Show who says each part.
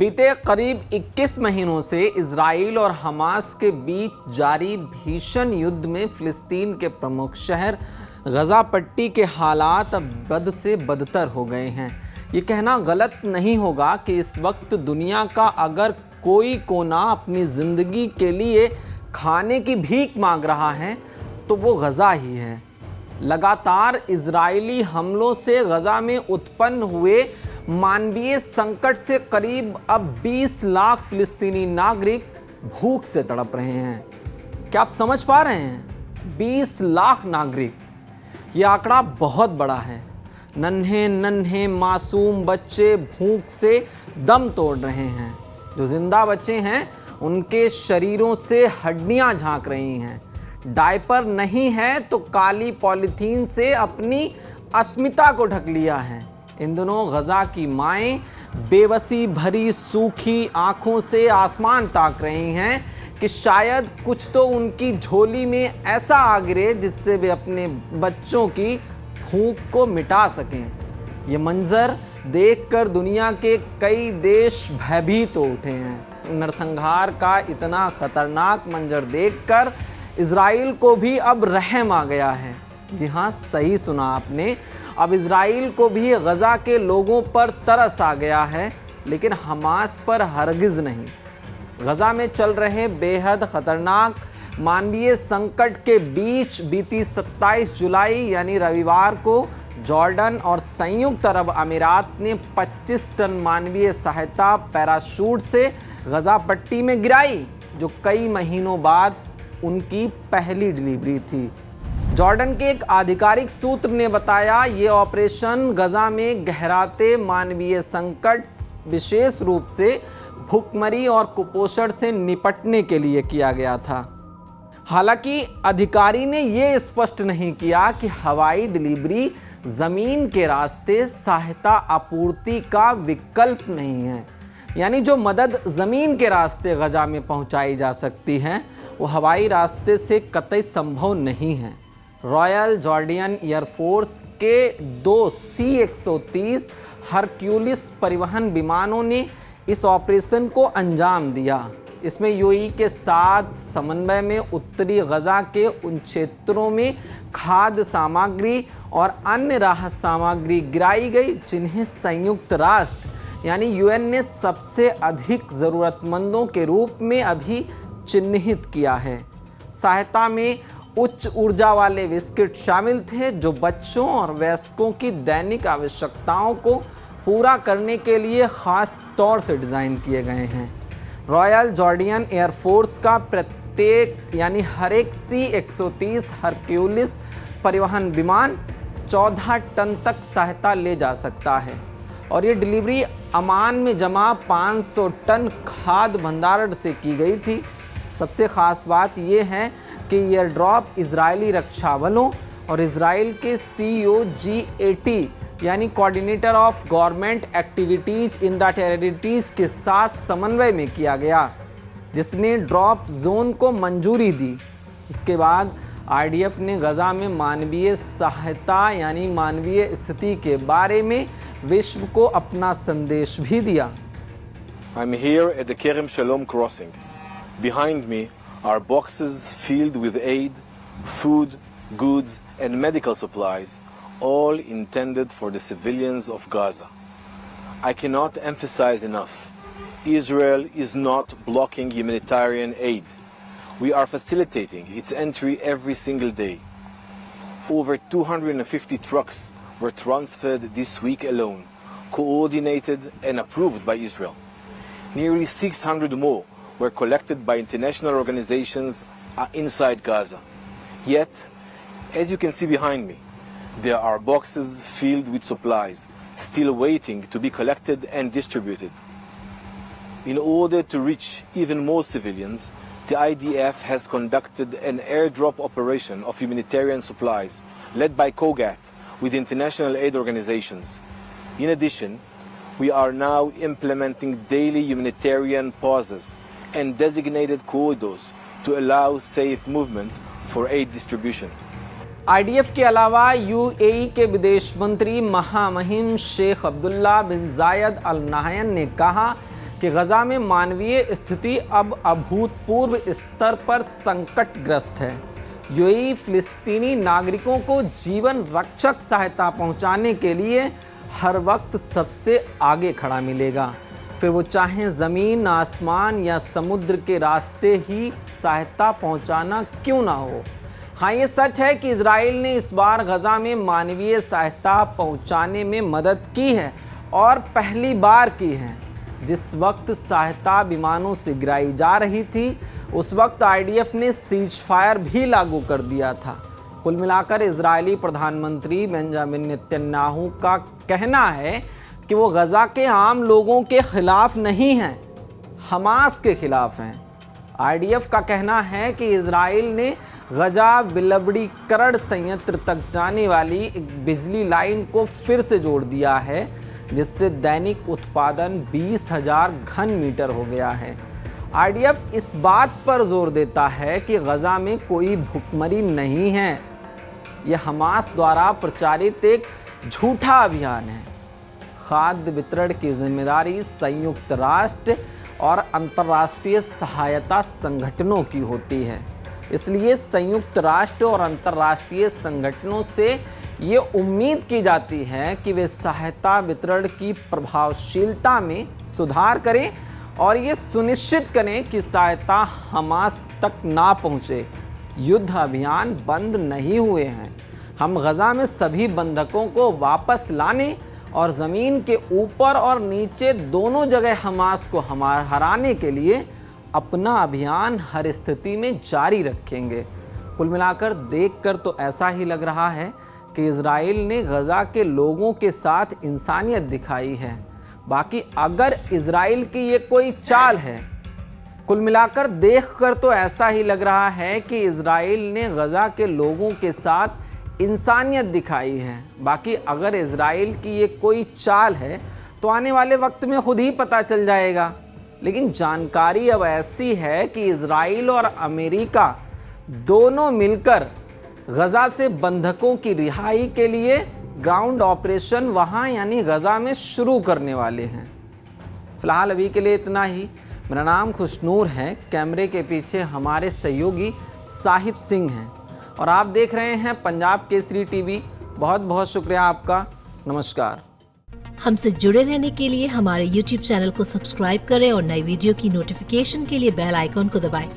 Speaker 1: बीते करीब 21 महीनों से इजराइल और हमास के बीच जारी भीषण युद्ध में फिलिस्तीन के प्रमुख शहर गजा पट्टी के हालात अब बद से बदतर हो गए हैं। ये कहना गलत नहीं होगा कि इस वक्त दुनिया का अगर कोई कोना अपनी ज़िंदगी के लिए खाने की भीख मांग रहा है तो वो गजा ही है। लगातार इजरायली हमलों से गजा में उत्पन्न हुए मानवीय संकट से करीब अब 20 लाख फिलिस्तीनी नागरिक भूख से तड़प रहे हैं। क्या आप समझ पा रहे हैं? 20 लाख नागरिक, ये आंकड़ा बहुत बड़ा है। नन्हे नन्हे मासूम बच्चे भूख से दम तोड़ रहे हैं। जो जिंदा बच्चे हैं उनके शरीरों से हड्डियां झांक रही हैं। डायपर नहीं है तो काली पॉलीथीन से अपनी अस्मिता को ढक लिया है। इन दिनों गजा की माएँ बेबसी भरी सूखी आंखों से आसमान ताक रही हैं कि शायद कुछ तो उनकी झोली में ऐसा आ गिरे जिससे वे अपने बच्चों की भूख को मिटा सकें। ये मंजर देखकर दुनिया के कई देश भयभीत हो उठे हैं। नरसंहार का इतना खतरनाक मंजर देखकर इजराइल को भी अब रहम आ गया है। जी हाँ, सही सुना आपने। अब इजराइल को भी गजा के लोगों पर तरस आ गया है, लेकिन हमास पर हरगिज़ नहीं। गजा में चल रहे बेहद खतरनाक मानवीय संकट के बीच बीती 27 जुलाई यानी रविवार को जॉर्डन और संयुक्त अरब अमीरात ने 25 टन मानवीय सहायता पैराशूट से गजा पट्टी में गिराई, जो कई महीनों बाद उनकी पहली डिलीवरी थी। जॉर्डन के एक आधिकारिक सूत्र ने बताया, ये ऑपरेशन गजा में गहराते मानवीय संकट, विशेष रूप से भूखमरी और कुपोषण से निपटने के लिए किया गया था। हालांकि अधिकारी ने ये स्पष्ट नहीं किया कि हवाई डिलीवरी जमीन के रास्ते सहायता आपूर्ति का विकल्प नहीं है। यानी जो मदद जमीन के रास्ते गजा में पहुंचाई जा सकती है वो हवाई रास्ते से कतई संभव नहीं है। रॉयल जॉर्डियन एयरफोर्स के 2 C-130 हरक्यूलिस परिवहन विमानों ने इस ऑपरेशन को अंजाम दिया। इसमें यूएई के साथ समन्वय में उत्तरी गजा के उन क्षेत्रों में खाद्य सामग्री और अन्य राहत सामग्री गिराई गई जिन्हें संयुक्त राष्ट्र यानी यूएन ने सबसे अधिक ज़रूरतमंदों के रूप में अभी चिन्हित किया है। सहायता में उच्च ऊर्जा वाले बिस्किट शामिल थे जो बच्चों और वयस्कों की दैनिक आवश्यकताओं को पूरा करने के लिए ख़ास तौर से डिज़ाइन किए गए हैं। रॉयल जॉर्डियन एयरफोर्स का प्रत्येक यानी हर एक C-130 हरक्यूलिस परिवहन विमान 14 टन तक सहायता ले जा सकता है और ये डिलीवरी अमान में जमा 500 टन खाद्य भंडारण से की गई थी। सबसे ख़ास बात यह है कि एयर ड्रॉप इजरायली रक्षा बलों और इजराइल के COGAT यानी coordinator of government activities in the territories के साथ समन्वय में किया गया, जिसने ड्रॉप जोन को मंजूरी दी। इसके बाद IDF ने गजा में मानवीय सहायता यानी मानवीय स्थिति के बारे में विश्व को अपना संदेश भी दिया।
Speaker 2: I'm here at the Kerem Shalom crossing. Behind me are boxes filled with aid, food, goods and medical supplies, all intended for the civilians of Gaza. I cannot emphasize enough, Israel is not blocking humanitarian aid. We are facilitating its entry every single day. Over 250 trucks were transferred this week alone, coordinated and approved by Israel. Nearly 600 more were collected by international organizations inside Gaza. Yet, as you can see behind me, there are boxes filled with supplies still waiting to be collected and distributed. In order to reach even more civilians, the IDF has conducted an airdrop operation of humanitarian supplies led by COGAT with international aid organizations. In addition, we are now implementing daily humanitarian pauses and designated corridors to allow safe movement for aid distribution.
Speaker 1: IDF के अलावा UAE के विदेश मंत्री महामहिम शेख अब्दुल्ला बिन जायद Al Nahyan ने कहा कि गजा में मानवीय स्थिति अब अभूतपूर्व स्तर पर संकटग्रस्त है। यूएई फिलिस्तीनी नागरिकों को जीवन रक्षक सहायता पहुंचाने के लिए हर वक्त सबसे आगे खड़ा मिलेगा, फिर वो चाहे ज़मीन, आसमान या समुद्र के रास्ते ही सहायता पहुंचाना क्यों ना हो। हाँ, ये सच है कि इजराइल ने इस बार गजा में मानवीय सहायता पहुंचाने में मदद की है और पहली बार की है। जिस वक्त सहायता विमानों से गिराई जा रही थी, उस वक्त आईडीएफ ने सीज फायर भी लागू कर दिया था। कुल मिलाकर इजरायली प्रधानमंत्री बेंजामिन नेतन्याहू का कहना है कि वो गजा के आम लोगों के खिलाफ नहीं हैं, हमास के खिलाफ हैं। आईडीएफ का कहना है कि इजराइल ने गजा विलवड़ीकरण संयंत्र तक जाने वाली एक बिजली लाइन को फिर से जोड़ दिया है, जिससे दैनिक उत्पादन 20,000 घन मीटर हो गया है। आईडीएफ इस बात पर जोर देता है कि गजा में कोई भुखमरी नहीं है। यह हमास द्वारा प्रचारित एक झूठा अभियान है। खाद्य वितरण की जिम्मेदारी संयुक्त राष्ट्र और अंतर्राष्ट्रीय सहायता संगठनों की होती है। इसलिए संयुक्त राष्ट्र और अंतर्राष्ट्रीय संगठनों से ये उम्मीद की जाती है कि वे सहायता वितरण की प्रभावशीलता में सुधार करें और ये सुनिश्चित करें कि सहायता हमास तक ना पहुंचे। युद्ध अभियान बंद नहीं हुए हैं। हम गजा में सभी बंधकों को वापस लाने और ज़मीन के ऊपर और नीचे दोनों जगह हमास को हराने के लिए अपना अभियान हर स्थिति में जारी रखेंगे। कुल मिलाकर देखकर तो ऐसा ही लग रहा है कि इजराइल ने गजा के लोगों के साथ इंसानियत दिखाई है। बाकी अगर इजराइल की ये कोई चाल है, कुल मिलाकर देखकर तो ऐसा ही लग रहा है कि इजराइल ने गजा के लोगों के साथ इंसानियत दिखाई है। बाकी अगर इजराइल की ये कोई चाल है तो आने वाले वक्त में खुद ही पता चल जाएगा। लेकिन जानकारी अब ऐसी है कि इजराइल और अमेरिका दोनों मिलकर गजा से बंधकों की रिहाई के लिए ग्राउंड ऑपरेशन वहाँ यानी गजा में शुरू करने वाले हैं। फिलहाल अभी के लिए इतना ही। मेरा नाम खुशनूर है, कैमरे के पीछे हमारे सहयोगी साहिब सिंह हैं और आप देख रहे हैं पंजाब केसरी टीवी। बहुत बहुत शुक्रिया आपका। नमस्कार।
Speaker 3: हमसे जुड़े रहने के लिए हमारे YouTube चैनल को सब्सक्राइब करें और नई वीडियो की नोटिफिकेशन के लिए बेल आइकॉन को दबाएं।